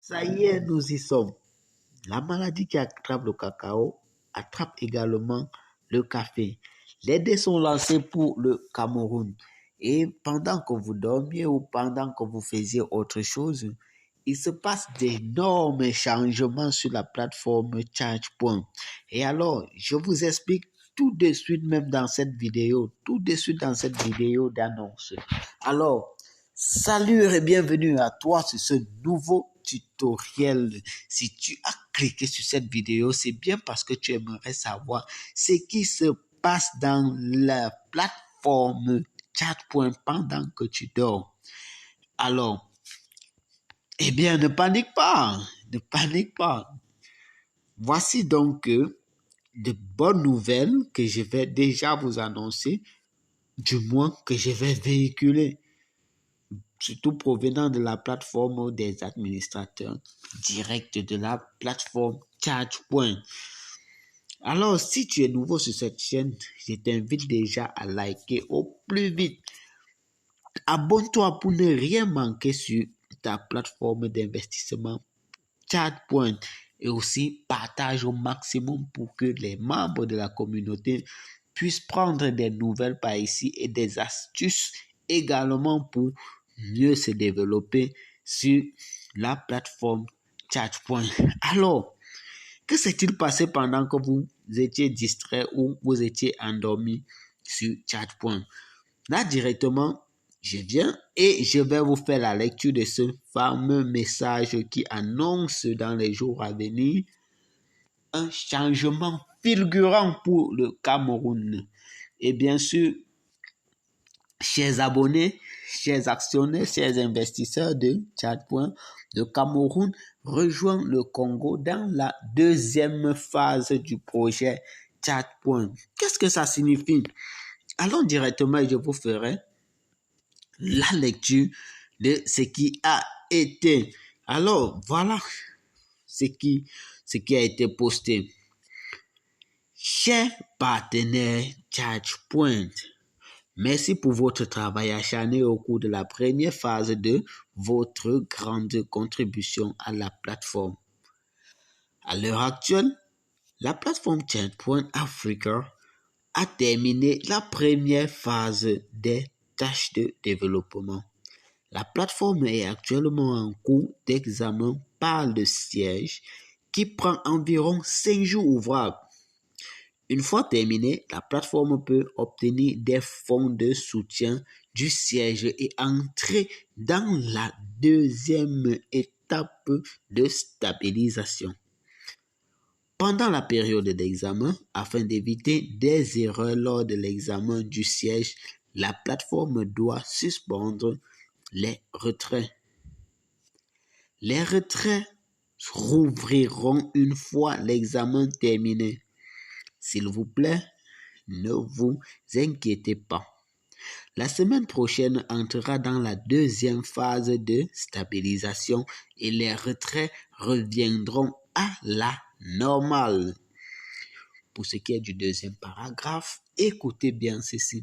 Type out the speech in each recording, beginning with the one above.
Ça y est, nous y sommes. La maladie qui attrape le cacao attrape également le café. Les dés sont lancés pour le Cameroun. Et pendant que vous dormiez ou pendant que vous faisiez autre chose, il se passe d'énormes changements sur la plateforme Charge.point. Et alors, je vous explique tout de suite, même dans cette vidéo, d'annonce. Alors, salut et bienvenue à toi sur ce nouveau tutoriel. Si tu as cliqué sur cette vidéo, c'est bien parce que tu aimerais savoir ce qui se passe dans la plateforme Chat.point pendant que tu dors. Alors, eh bien, ne panique pas, Voici donc de bonnes nouvelles que je vais déjà vous annoncer, du moins que je vais véhiculer, surtout provenant de la plateforme des administrateurs directs de la plateforme Charge.point. Alors, si tu es nouveau sur cette chaîne, je t'invite déjà à liker au plus vite. Abonne-toi pour ne rien manquer sur ta plateforme d'investissement Charge.point et aussi partage au maximum pour que les membres de la communauté puissent prendre des nouvelles par ici et des astuces également pour mieux se développer sur la plateforme Charge.point. Alors, que s'est-il passé pendant que vous étiez distrait ou vous étiez endormi sur Charge.point? Là, directement, je viens et je vais vous faire la lecture de ce fameux message qui annonce dans les jours à venir un changement fulgurant pour le Cameroun. Et bien sûr, chers abonnés, chers actionnaires, chers investisseurs de Charge.point, le Cameroun rejoint le Congo dans la deuxième phase du projet Charge.point. Qu'est-ce que ça signifie? Allons directement et je vous ferai la lecture de ce qui a été. Alors, voilà ce qui a été posté. Chers partenaires Charge.point, merci pour votre travail acharné au cours de la première phase de votre grande contribution à la plateforme. À l'heure actuelle, la plateforme Charge.point Africa a terminé la première phase des tâches de développement. La plateforme est actuellement en cours d'examen par le siège qui prend environ 5 jours ouvrables. Une fois terminée, la plateforme peut obtenir des fonds de soutien du siège et entrer dans la deuxième étape de stabilisation. Pendant la période d'examen, afin d'éviter des erreurs lors de l'examen du siège, la plateforme doit suspendre les retraits. Les retraits rouvriront une fois l'examen terminé. S'il vous plaît, ne vous inquiétez pas. La semaine prochaine entrera dans la deuxième phase de stabilisation et les retraits reviendront à la normale. Pour ce qui est du deuxième paragraphe, écoutez bien ceci.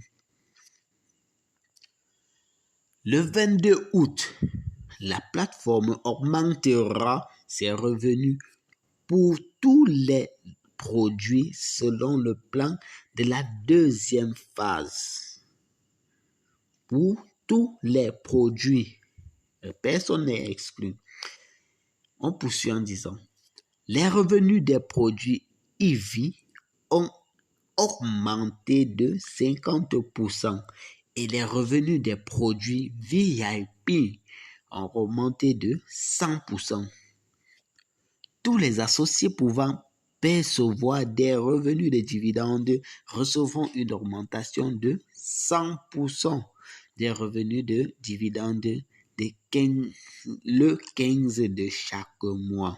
Le 22 août, la plateforme augmentera ses revenus pour tous les produits selon le plan de la deuxième phase. Pour tous les produits, personne n'est exclu. On poursuit en disant, les revenus des produits EV ont augmenté de 50% et les revenus des produits VIP ont augmenté de 100%. Tous les associés pouvant percevoir des revenus de dividendes recevront une augmentation de 100% des revenus de dividendes le 15 de chaque mois.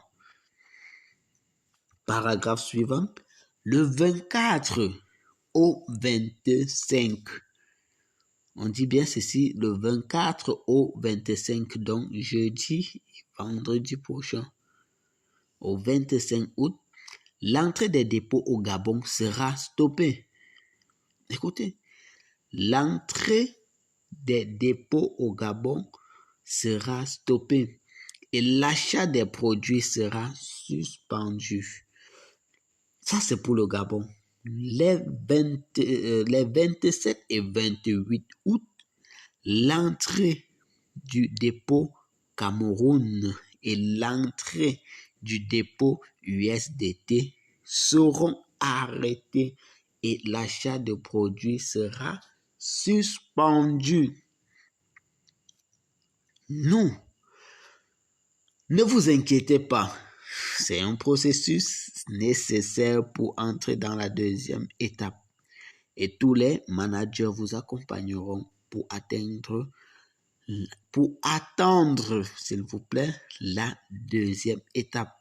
Paragraphe suivant. Le 24 au 25. On dit bien ceci, le 24 au 25, donc jeudi et vendredi prochain. Au 25 août, l'entrée des dépôts au Gabon sera stoppée. Écoutez, l'entrée des dépôts au Gabon sera stoppée et l'achat des produits sera suspendu. Ça, c'est pour le Gabon. Les 27 et 28 août, l'entrée du dépôt Cameroun et l'entrée du dépôt USDT seront arrêtés et l'achat de produits sera suspendu. Non, ne vous inquiétez pas, c'est un processus nécessaire pour entrer dans la deuxième étape et tous les managers vous accompagneront pour attendre, s'il vous plaît, la deuxième étape.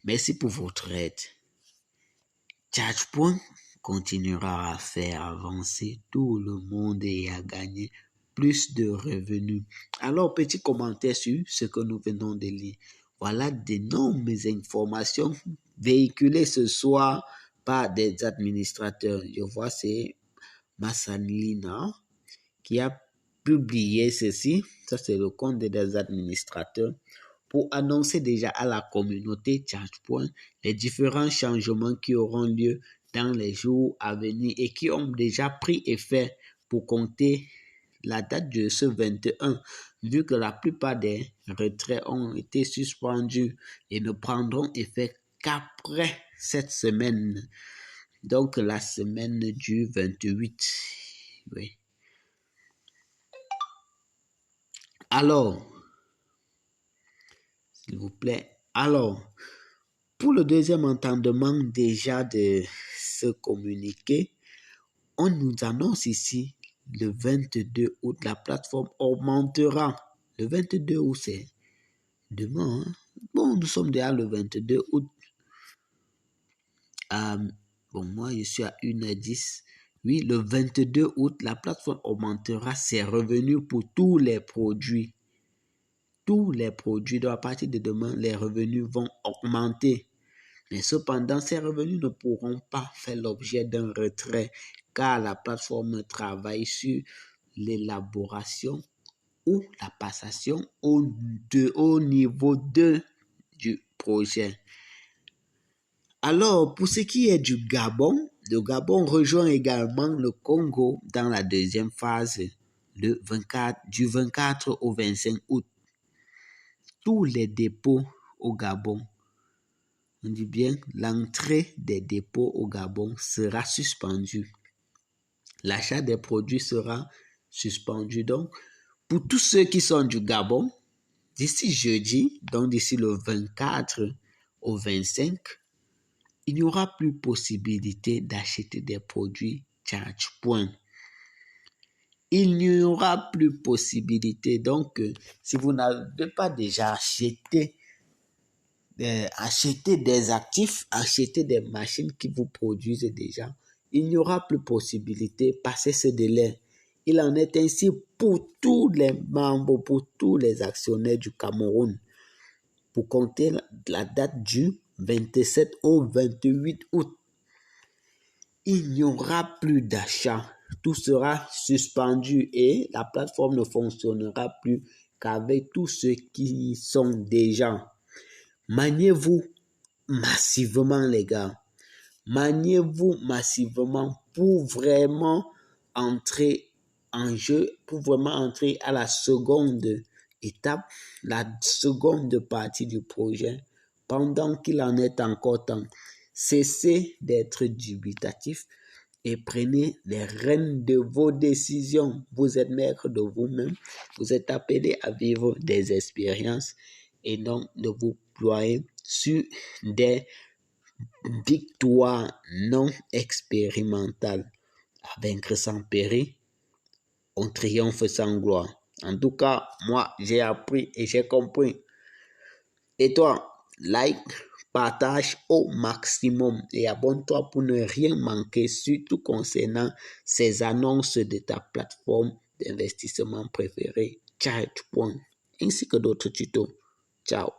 Merci pour votre aide. ChargePoint continuera à faire avancer tout le monde et à gagner plus de revenus. Alors, petit commentaire sur ce que nous venons de lire. Voilà d'énormes informations véhiculées ce soir par des administrateurs. Je vois, c'est Massalina qui a publié ceci. Ça, c'est le compte des administrateurs pour annoncer déjà à la communauté ChargePoint les différents changements qui auront lieu dans les jours à venir et qui ont déjà pris effet pour compter la date de ce 21, vu que la plupart des retraits ont été suspendus et ne prendront effet qu'après cette semaine. Donc la semaine du 28. Oui. Alors, s'il vous plaît. Alors, pour le deuxième entendement déjà de ce communiqué, on nous annonce ici le 22 août, la plateforme augmentera. Le 22 août, c'est demain. Hein? Bon, nous sommes déjà le 22 août. Bon, moi, je suis à 1h10. Oui, le 22 août, la plateforme augmentera ses revenus pour tous les produits. Tous les produits, donc à partir de demain, les revenus vont augmenter. Mais cependant, ces revenus ne pourront pas faire l'objet d'un retrait car la plateforme travaille sur l'élaboration ou la passation au niveau 2 du projet. Alors, pour ce qui est du Gabon, le Gabon rejoint également le Congo dans la deuxième phase du 24 au 25 août. Tous les dépôts au Gabon, on dit bien, l'entrée des dépôts au Gabon sera suspendue. L'achat des produits sera suspendu. Donc, pour tous ceux qui sont du Gabon, d'ici jeudi, donc d'ici le 24 au 25, il n'y aura plus possibilité d'acheter des produits ChargePoint. Il n'y aura plus possibilité. Donc, si vous n'avez pas déjà acheté des actifs, acheter des machines qui vous produisent déjà, il n'y aura plus possibilité de passer ce délai. Il en est ainsi pour tous les membres, pour tous les actionnaires du Cameroun. Pour compter la date du 27 au 28 août, il n'y aura plus d'achat. Tout sera suspendu et la plateforme ne fonctionnera plus qu'avec tous ceux qui sont déjà. Maniez-vous massivement, les gars. Maniez-vous massivement pour vraiment entrer en jeu, pour vraiment entrer à la seconde étape, la seconde partie du projet, pendant qu'il en est encore temps. Cessez d'être dubitatif et prenez les rênes de vos décisions. Vous êtes maître de vous-même. Vous êtes appelé à vivre des expériences et non de vous ployer sur des victoires non expérimentales. À vaincre sans péril, on triomphe sans gloire. En tout cas, moi, j'ai appris et j'ai compris. Et toi, like, partage au maximum et abonne-toi pour ne rien manquer, surtout concernant ces annonces de ta plateforme d'investissement préférée, ChargePoint, ainsi que d'autres tutos. Ciao.